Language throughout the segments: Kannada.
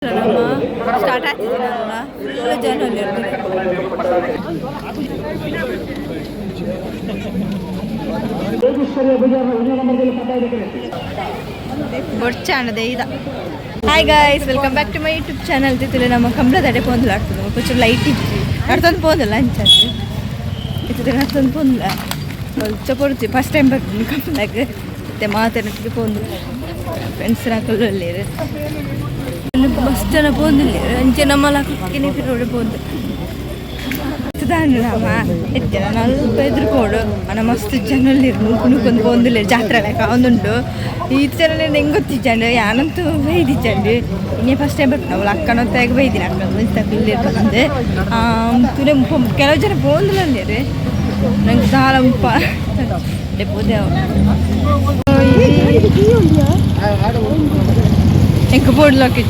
ಸ್ಟಾರ್ಟ್ ಆಗ್ತಿದ್ದೀನಲ್ಲ ಫುಲ್ ಜನ ಬೊಡ್ಚಾಣದೆ ಇದ. Hi guys, welcome back to my YouTube channel. ತಿತ್ತಲೆ ನಮ್ಮ ಕಂಬಳದಡೆ ಪೋಂದಲ ಆಗ್ತದೆ కొంచెం ಲೈಟ್ ಇತ್ತು ಅರ್ಥೊಂದು ಪೋಂದಲ್ಲ ಅಂಚಂದು ಇತ್ತದೆ ಅರ್ಥೊಂದು ಪೋಂದಲ ಹೊಲ್ಚ ಪೊಡ್ತಿ ಫಸ್ಟ್ ಟೈಮ್ ಬರ್ತೀನಿ ಕಂಬಳಕ್ಕೆ ಮತ್ತೆ ಮಾತಾಡೋದಕ್ಕೆ ಪೋಂದು ಫ್ರೆಂಡ್ಸ್ ನಾಕಲ್ಲೇ ಬಸ್ ಜನ ಪೋಂದಿಲ್ಲ ಅಂಚೆ ನಮ್ಮಲ್ಲ ರೋಡ್ ಪೋಂದು ನಮ್ಮ ಎತ್ತನ ನಲ್ಪ ಎದುರುಕೋಡು ಅನ್ನ ಮಸ್ತ್ ಜನಲ್ಲಿರು ಕುಣುಕೊಂದು ಪೋಂದಿಲ್ಲ ಜಾತ್ರೆ ಲೆಕ್ಕ ಒಂದುಂಟು ಈ ಥರ ಹೆಂಗೆ ಗೊತ್ತಿಚ್ಚಂಡು ಯಾನಂತೂ ಬೈದಿಚ್ಚಂಡು ಇನ್ನೇ ಫಸ್ಟ್ ಟೈಮ್ ಬರ್ತೀನಿ ಅವಳು ಅಕ್ಕನೊತ್ತಾಗ ಬೈದಿನಿ ಅಕ್ಕ ಇಲ್ಲಿರ್ತದೆ ತುಲೆ ಕೆಲವು ಜನ ಪೋಂದಿಲ್ಲೇ ನಂಗೆ ದಾಳ ಉಪ್ಪ ಪೋದೆ ఇంకా బోర్డులోకి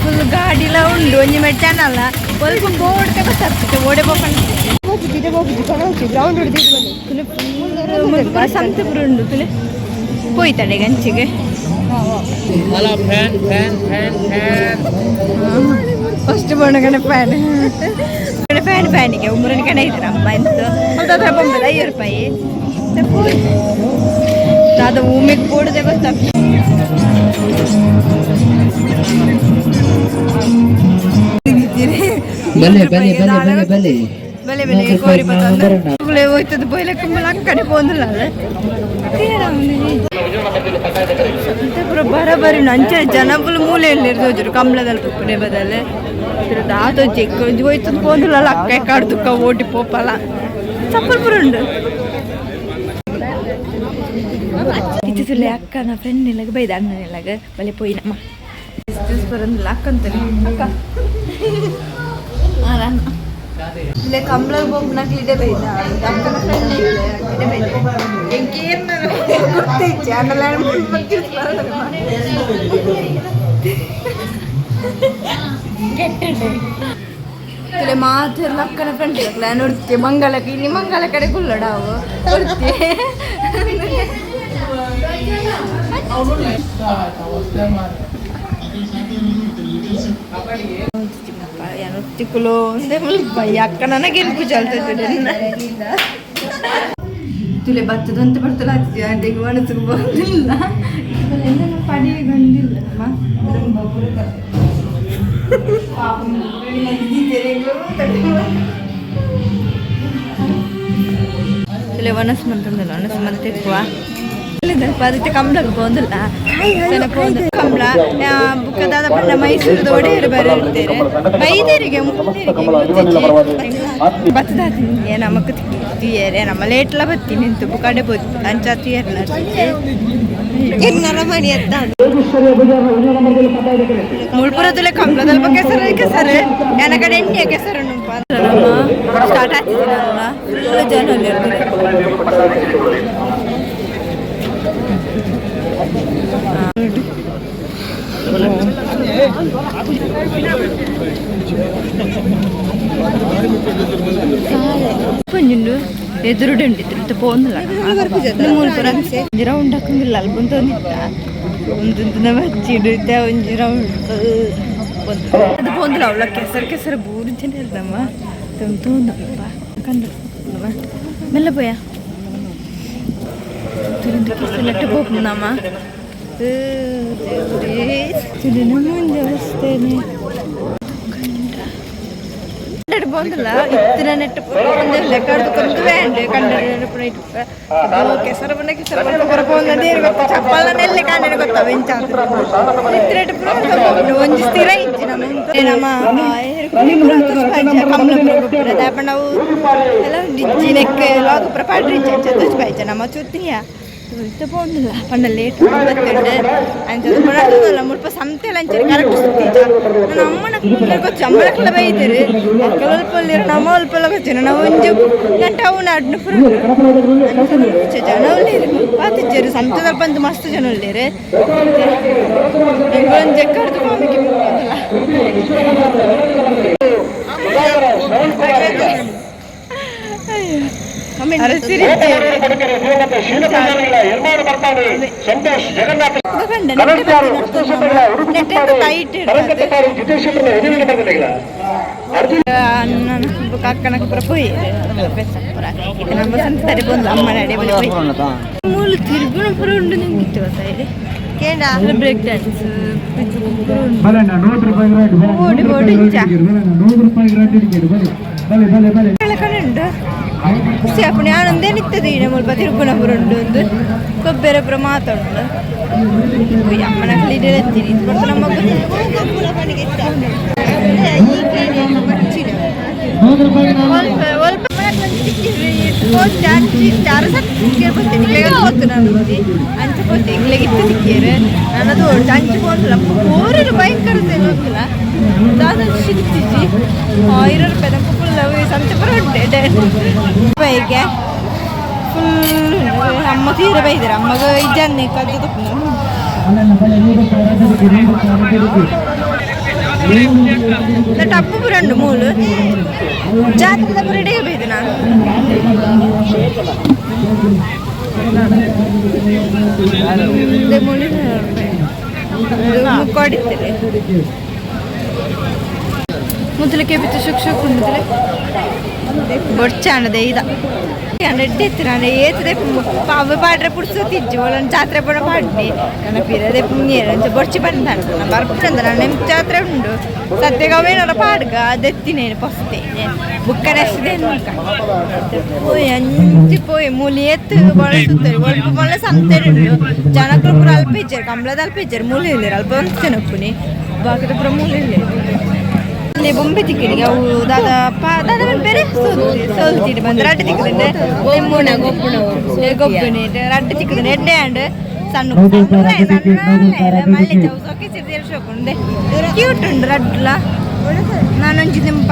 ఫుల్ గాడిలో ఉండు కొంచెం పెట్టానల్లా వాళ్ళకు బోర్డుకే వస్తుంది ఓడిపోకండి గ్రౌండ్ సంతపురు ఉండు తులి పోయితాడే గంచిಗೆ ಫಸ್ಟ್ ಬೋಣಗನೆ ಫ್ಯಾನ್ ಫ್ಯಾನಿಗೆ ಉಮ್ಮರನಿಕನೆ ಐತರ ಅಮ್ಮ ಎಂತ ಹೌದಾದ್ರೆ ಬಂದಲ್ಲ 5 ರೂಪಾಯಿ ಅದು ಉಮ್ಮಿಗೆ ಬೋಡದೆ ಗೊತ್ತಾಗ್ತದೆ. ಹೋಯ್ತದ ಬೊಯ್ಲೆ ಕುಂಬಳ ಅಕ್ಕಡೆ ಪೋಂದಿಲ್ಲ ಬರಬರಿ ಅಂಚೆ ಜನ ಫುಲ್ ಮೂಲೆಯಲ್ಲಿ ಇರ್ದೋಜರು ಕಂಬಳದಲ್ಲಿ ತುಪ್ಪನೆ ಬದಲೆ ದಾದ ಚೆಕ್ ಹೋಯ್ತದ ಪೋಂದಿಲ್ಲ ಅಕ್ಕ ಕಾಡ್ದುಕ್ಕ ಓಟಿ ಪೋಪಲ್ಲ ಚಪ್ಪಲ್ಪುರ ಉಂಡು ಇತ್ತಿಲ್ಲ ಅಕ್ಕ ನಾ ಫ್ರೆಂಡ್ ಇಲ್ಲಾಗ ಬೈದ ಅಣ್ಣ ಇಲ್ಲಾಗ ಬಲೆ ಪೋಯಿನಮ್ಮ ಬರಂದಿಲ್ಲ ಅಕ್ಕಂತಾನೆ ಅಕ್ಕ ಇಲ್ಲೇ ಕಂಬಳ ಬೊಮ್ಮನಾಗ್ಲಿದೆ ಬೈದ ಅಕ್ಕನ ಫ್ರೆಂಡ್ ಇದೆ ಬೈದ ಗೊತ್ತೈತೆ ಆಮೇಲೆ ಕೆಟ್ಟೆ ಮಾತೆಲ್ಲ ಅಕ್ಕನ ಫ್ರೆಂಡ್ ಇರಲ್ಲ ನೋಡ್ತಿ ಮಂಗಲಕ್ಕೆ ಇಲ್ಲಿ ಮಂಗಲ ಕಡೆ ಗುಲ್ಲಡ ಅವು ನೋಡ್ತಿ ತಿಕ್ಕಲು ಅಕ್ಕ ನನಗೆ ಎಲ್ಪು ಚಲ್ತದೆ ತುಲೆ ಬರ್ತದಂತ ಬರ್ತಲ್ಲ ಅಂಟಿಗೆ ಒಣಸಕ್ಕೆ ಬಂದಿಲ್ಲ ಪಡಿ ಬಂದಿಲ್ಲ ತುಲೆ ಒಣಸ್ ಬಂತಂದಲ್ಲ ಒಣಸ್ ಮತ್ತೆ ఎక్కువ ಅದಕ್ಕೆ ಕಂಬಳಕ್ಕೆ ಪೋಂದಿಲ್ಲ ಕಂಬಳ ಬುಕ್ಕದಾದ ಬಣ್ಣ ಮೈಸೂರದ ಒಡೆಯರು ಬರೀರ್ತಾರೆ ಬೈದೇರಿಗೆ ಬತ್ತದ ನಮಕ್ ತಿಯರೆ ನಮ್ಮ ಲೇಟ್ಲ ಬತ್ತಿ ನಿಂತು ಬುಕ್ಕಡೆ ಬೋದ್ ಅಂಚ ತಿಯರ್ನ ನರಮಣಿ ಅಂತ ಮುಳ್ಪುರ ತುಲೆ ಕಂಬಳದಲ್ಲಿ ಬಗ್ಗೆ ಕೆಸರು ನನ್ನ ಕಡೆ ಎಣ್ಣೆ ಕೆಸರು ಸ್ಟಾರ್ಟ್ ಆಗ್ತಿದ್ದೀನಲ್ಲ ಫುಲ್ ಜನ ಪಂಜುಂಡು ಎದುರುಡುಂಡಿತ್ತು ಪೋಂದಿಲ್ಲ ರೌಂಡ್ ಹಾಕಂಗಿಲ್ಲ ಅಲ್ಲಿ ಬಂದಿತ್ತ ಒಂದು ಬಚ್ಚಿಡುತ್ತೆ ಒಂಜಿ ರೌಂಡ್ ಅದು ಪೋಂದಿಲ್ಲ ಅವಳ ಕೆಸರು ಬೂರು ಜನ ಇರ್ದಮ್ಮ ತೋಂದಪ್ಪ ಕಂಡು ಮೆಲ್ಲ ಪೋಯ ತುರಿದು ಹೋಗ್ನಮ್ಮ ಮುಂದೆ ಅವಸ್ಥೆನೆ ಬಂದಿಲ್ಲ ಇತ್ತಿನ ನೆಟ್ಟು ಒಂದು ಲೆಕ್ಕಾಡ್ಕೊಂಡು ಬೇಂಡೆ ಕಂಡು ಕೆಸರು ಬಂದ ಕೆಸರು ಬಂದು ಬರಬಹುದು ಚಪ್ಪಲ ನೆಲ್ಲಿ ಕಾಣೆ ಗೊತ್ತಾವ ಎಂಚ ಒಂಜಿ ಸ್ಥಿರ ಇಜ್ಜಿ ನಮ್ಮ ಕಂಬಳ ನಾವು ಎಲ್ಲ ಡಿಜ್ಜಿ ನೆಕ್ಕೆ ಲಾಗಪುರ ಪಾಡ್ರಿ ಪಾಯ್ಚ ನಮ್ಮ ಚುತ್ತಿಯ പോന്നില്ല പണ്ട് ലേറ്റ് ബത്തുണ്ട് അഞ്ചത് പഴക്കല്ല മുഴുപ്പ് സംതേല അഞ്ചരി കറക്റ്റ് ಸುತ್ತೀಜ ನಮ್ಮನ ಕೊಚ್ಚ ಅಮ್ಮಳಕ್ಕೆಲ್ಲ ಬೈದಿರಿ ಕೆಲವಲ್ಪಲ್ಲಿರ ನಮ್ಮ ಅಲ್ಪಲ್ಲ ಕೊಚ್ಚಿನ ನಾವು ಒಂದು ಗಂಟೆ ಅವನ ಅಡ್ನು ಪುರ ಜನ ಉಳ್ಳೇರಿ ಪಾತಿಜ್ಜರು ಸಂತದಲ್ಲಿ ಬಂದು ಮಸ್ತ್ ಜನ ಉಳ್ಳೇರಿ ಒಂದು ಜಕ್ಕರ್ದು ಮಾಮಿಗೆ ಕಂಡ ನೆಟ್ಟೆ ಟೈಟ್ ಇರ್ತದೆ ಅಕ್ಕನಕ್ಕೆ ಪುರ ಪೋಯಿ ಪುರ ಇದು ನಮ್ಮ ಸಂತರೆ ಬಂದು ಅಮ್ಮ ನಡೆ ಪೋಯಿ ಮೂಲ ತಿರುಗುಣ ಪುರ ಉಂಡು ನಂಗಿತ್ತು ಸೈಡ್ ಕೇಂಡ ಬ್ರೇಕ್ ಡ್ಯಾನ್ಸ್ ಓಡಿ ಓಡಿ ಕಣುಂಡು ಅಪ್ಪಣೆ ಆನಂದೇ ನಿತ್ತದು ಈಗ ಮುಲ್ಪ ತಿರುಗುಣ ಪುರ ಉಂಡು ಒಂದು ಕೊಬ್ಬೆರೆ ಪುರ ಮಾತಾಡುಂಡು ಅಮ್ಮನ ಕ್ಲೀಡರ್ ಎತ್ತೀನಿ ನಮ್ಮ ನನ್ನದು ಅಂಚು ಬಂದಿಲ್ಲ ಊರಿನ ಭಯಂಕರ ಹೋಗಿಲ್ಲ ಶಿತ್ತಿಸಿ 1000 ರೂಪಾಯಿ ಫುಲ್ ಸಂತೆ ಪರ ಉಂಟೆ ಬೈಗೆ ಫುಲ್ ಅಮ್ಮ ತೀರ ಬೈದಿರ ಅಮ್ಮಗ ಇಜ್ಜನ್ನೇ ಕದ್ದು ಟಪ್ಪು ಪುರ ಉಂಡು ಮೂಲು ಜಾತ್ರೆದ ಪುರ ಇಡೀ ಬೈದು ನಾನು ಮುಕ್ಕೊಡಿದ್ದೇನೆ ಮುದ್ಲಕ್ಕೆ ಬಿತ್ತು ಶುಕ್ ಶುಕ್ ಉಂಟು ಬೊಡ್ಚಾಣದೆ ಇದ ಎಡ್ಡೆತ್ತಿನ ಏತದೆ ಪಾವು ಪಾಡ್ರೆ ಪುಡ್ಸೋತಿಜ್ಜು ಒಳ್ಳೊಂದು ಜಾತ್ರೆ ಪಡ ಪಾಡ್ನಿ ನನ್ನ ಪಿರದೆ ನೀರು ಬೊಡ್ಚಿ ಬಂದಾನ ಬರ್ಪುಂದ ನಾನು ನಿಮ್ಮ ಜಾತ್ರೆ ಉಂಡು ಸದ್ಯಗ ಅವೇನಾರ ಪಾಡ್ಗ ಅದೆತ್ತಿನೇನು ಪೊಸ್ತೇನೆ ಬುಕ್ಕನೆಸ್ದೆ ಪೋಯ್ ಅಂಚಿ ಪೋಯ್ ಮೂಲಿ ಎತ್ತು ಬಳಸುತ್ತಾರೆ ಒಳ್ಳೆ ಮೊಳ್ಳ ಸಂತೆ ಉಂಡು ಜನಕ್ಕಳು ಪುರ ಅಲ್ಪ ಇಜ್ಜರು ಕಂಬಳದ ಅಲ್ಪ ಇಜ್ಜರು ಮೂಲೆ ಇಲ್ಲರು ಅಲ್ಪ ಒಂದು ಜನಪ್ಪುನಿ ಬಾಕದ ಪುರ ಮೂಲೆ ಇಲ್ಲ ಬೊಂಬೆ ತಿಕ್ಕಿಡಿಗೆ ಅವು ದಾದ ಬೇರೆ ಸೋಲ್ತಿಟ್ಟು ಬಂದು ರಡ್ಡು ತಿಕ್ಕದಂಡೆ ಮೂಣ ಗೊಬ್ಬಣೆ ರಡ್ಡು ತಿಕ್ಕದಂಡೆ ಎಡ್ಡೆ ಆಂಡ್ ಸಣ್ಣ ಮಳ್ಳಿ ಚೌ ಸೊಕ್ಕೆ ಸಿರ್ದಿ ಶೋಕುಂಡೆ ಕ್ಯೂಟ್ ಉಂಡು ರಡ್ಲ ನಾನೊಂಚಿ ನಿಂಪ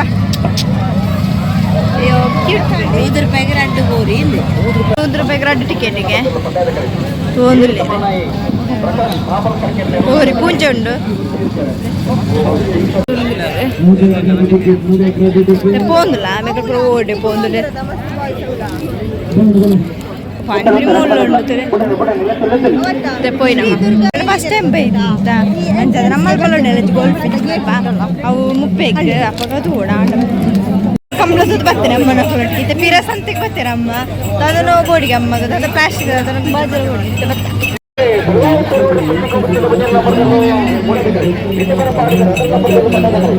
ಅಯ್ಯೋ ಕ್ಯೂಟ್ 5 ರೂಪಾಯಿಗೆ ರಡ್ಡು ಗೋರಿ 100 ರೂಪಾಯಿಗೆ ರಡ್ಡು ಟಿಕೆಟಿಗೆ ತೊಂದಿಲ್ಲ ಗೋರಿ ಪೂಂಚೆ ಉಂಡು పోందులా మీకు ఇప్పుడు ఓడి పోందులే పానీపూరి మూలలో వండుతుంది పోయినామా ఫస్ట్ టైం పోయింది అంతే నమ్మల్పల్లో నెలచి గోల్డ్ ఫిట్ అವು 30 ಅಪ್ಪಗದು ಓಡ ಕಂಬಳದ ಬರ್ತೀನಿ ಅಮ್ಮನ ಹೊರಟಿದ್ದೆ ಪೀರ ಸಂತೆಗೆ ಬರ್ತೀರ ಅಮ್ಮ ಅದನ್ನು ಬೋಡಿಗೆ ಅಮ್ಮಗ ಅದು ಪ್ಲಾಸ್ಟಿಕ್ ಅದನ್ನು ಬಾಜರು ಹೊಡಿತೆ ಬರ್ತಾರೆ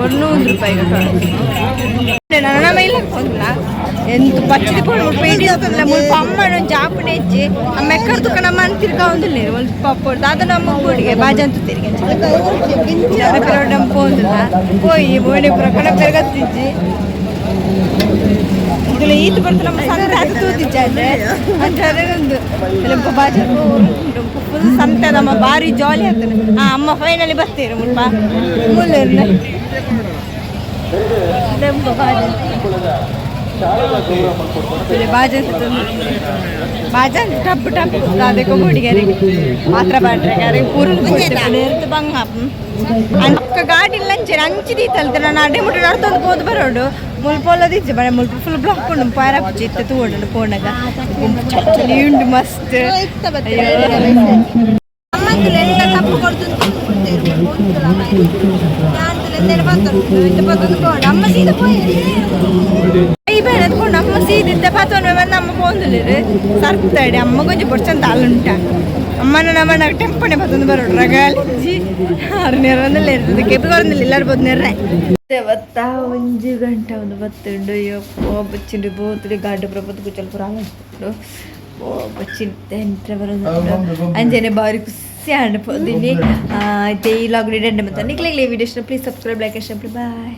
100 ರೂಪಾಯಿಗೆ ನನ್ನ ಮೈಲ ಎಂತ ಪಚ್ಚದಿ ಪೇಡಿಲ್ಲ ಮುಲ್ಪ ಅಮ್ಮನ ಜಾಪಣೆ ಹೆಚ್ಚಿ ಅಮ್ಮ ಎಕ್ಕರ್ ತುಕನಮ್ಮ ಅಂತಿರ್ಕ ಒಂದಿಲ್ಲ ಒಂದು ಪಪ್ಪ ದಾದ ನಮ್ಮ ಬೋಡಿಗೆ ಬಾಜಂತು ತಿರುಗಿ ನಮ್ಮ ಪೋಂದಿಲ್ಲ ಹೋಯ್ ಬೋಡಿ ಪುರ ಕಣ ಪೆರಗತ್ತಿಜ್ಜಿ ಇದೆಲ್ಲ ಈತು ಬರ್ತು ನಮ್ಮ ಸಂತೆ ಅದು ತೂತಿಜ್ಜೆ ಅಂದರೆ ಒಂದು ಬಾಜ ಫುಲ್ ಸಂತೆ ನಮ್ಮ ಭಾರಿ ಜಾಲಿ ಆಗ್ತದೆ ಅಮ್ಮ ಫೈನಲಿ ಬರ್ತೀರಿ ಮುಲ್ಪ ಮೂಲೆಲ್ಲ ಬಾಜ ಟಪ್ಪು ಟಪ್ಪು ಅದಕ್ಕೆ ಹುಡುಗಿಯರಿ ಮಾತ್ರ ಬಾಡ್ರೆ ಪೂರ್ಣ ಬಂಗ ಅಕ್ಕ ಗಾಡಿ ಲಂಚರ್ ಅಂಚಿದೀತಲ್ತ ನಾನು ಅಡ್ಡೆ ಮುಟ್ಟ ನಡ್ತೊಂದು ಹೋದ್ ಬರೋಡು ಮುಲ್ಪೊಲ್ಲದಿಜ್ಜೆ ಬಳೆ ಮುಲ್ಪ ಫುಲ್ ಬ್ಲಾಕ್ ಕೊಂಡು ಪಾರ ಇತ್ತು ತೋಡಲು ಫೋನಾಗ ಚಟ್ನಿ ಉಂಡು ಮಸ್ತ್ ಎಲ್ಲ ತಪ್ಪು ಕೊಡ್ತು ಅಮ್ಮ ಸೀದ ಕೈ ಬೆಳೆದ್ಕೊಂಡು ಅಮ್ಮ ಸೀದಿದ್ದ ಪಾತೊಂದು ಬಂದು ಅಮ್ಮ ಪೋಂದುಲಿರು ಸರ್ತಾಡಿ ಅಮ್ಮ ಕೊಂಚ ಬೊಡ್ಚಂತ ಅಲ್ಲುಂಟ ಅಮ್ಮನ ನಮ್ಮನ ಟೆಂಪಣೆ ಪತ್ತೊಂದು ಬರೋಡು ರಗಾಲಿಜ್ಜಿ 6 ನೆರವೊಂದಲ್ಲ ಇರ್ತದೆ ಕೆಪ್ಪಿ ಬರೋದಿಲ್ಲ ಎಲ್ಲರೂ ಬೋದು ನೆರ್ರೆ ಇವತ್ತ 1 ಗಂಟೆ ಒಂದು ಬತ್ತುಂಡು ಯಪ್ಪೋ ಬಚ್ಚಿಂಡು ಬೋತುಡಿ ಗಾಡಿ ಪ್ರಪತ್ತು ಕುಚ್ಚಲು ಪುರ ಆಗುಂಟು ಓ ಬಚ್ಚಿಂಡೆ ಎಂಟ್ರೆ ಬರೋದು ಅಂಜನೆ ಬಾರಿ ಖುಷಿ ಆಂಡ್ ಪೋದಿನಿ అయితే ఈ లాగ్ ని ఎండ్ మొత్తం నిక్లే videos please subscribe like and share by